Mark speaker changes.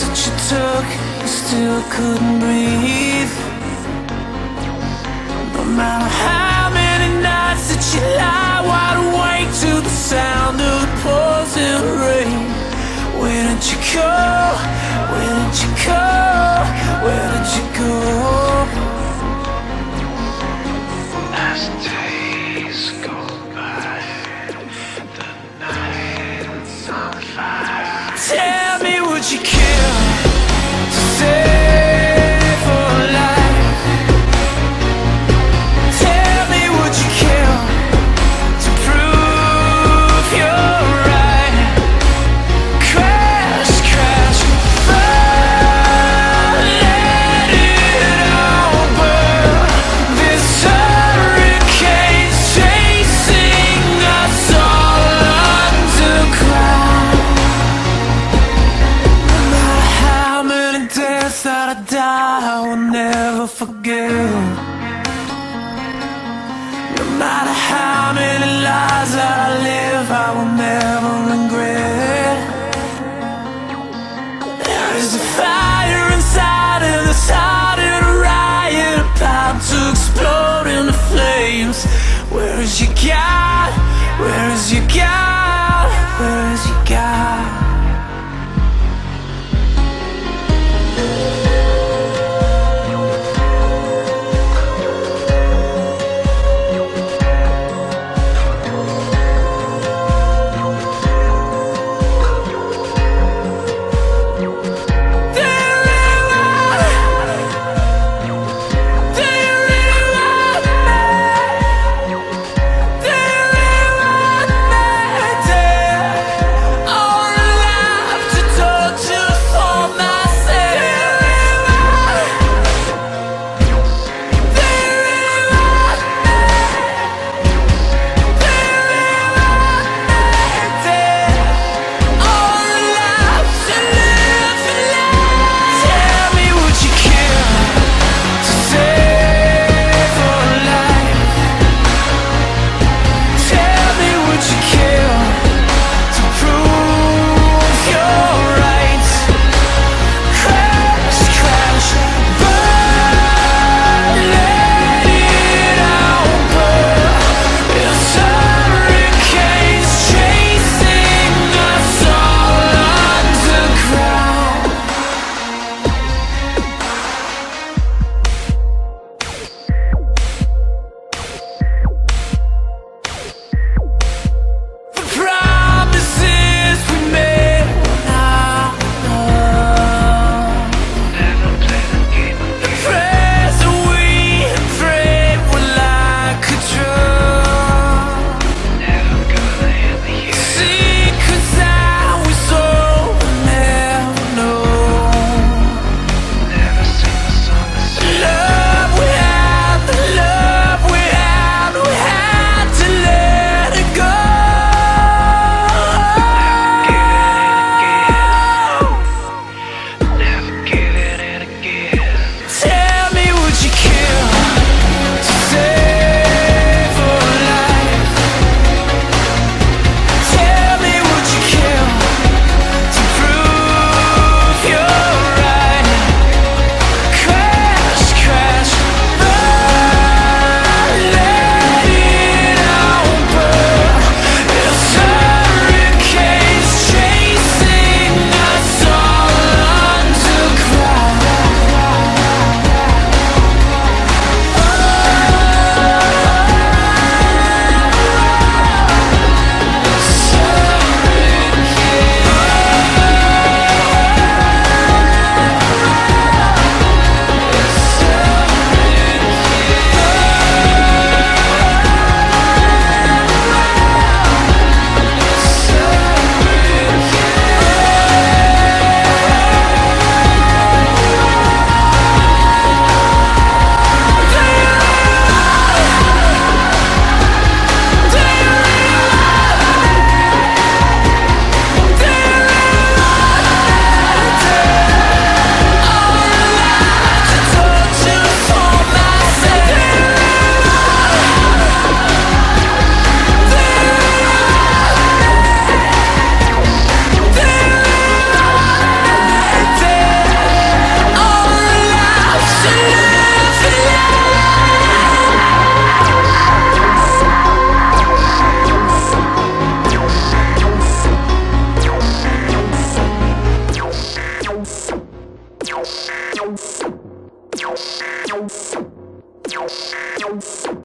Speaker 1: that you took, you still couldn't breathe. No matter how many nights that you lie wide awake to the sound of the pouring rain. Where did you go? Where did you go? Where did you go? As days go by, the night's on fire. Tell me, would you kill to save a life? Tell me, would you kill to prove you're right? Crash, crash, burn, let it all burn. This hurricane's chasing us all underground. No matter how many deaths that I die, I will never forget. No matter how many lies that I live, I will never regret. There is a fire inside and it's starting a riot, about to explode into flames. Where is your God? Where is your God? Where is your God?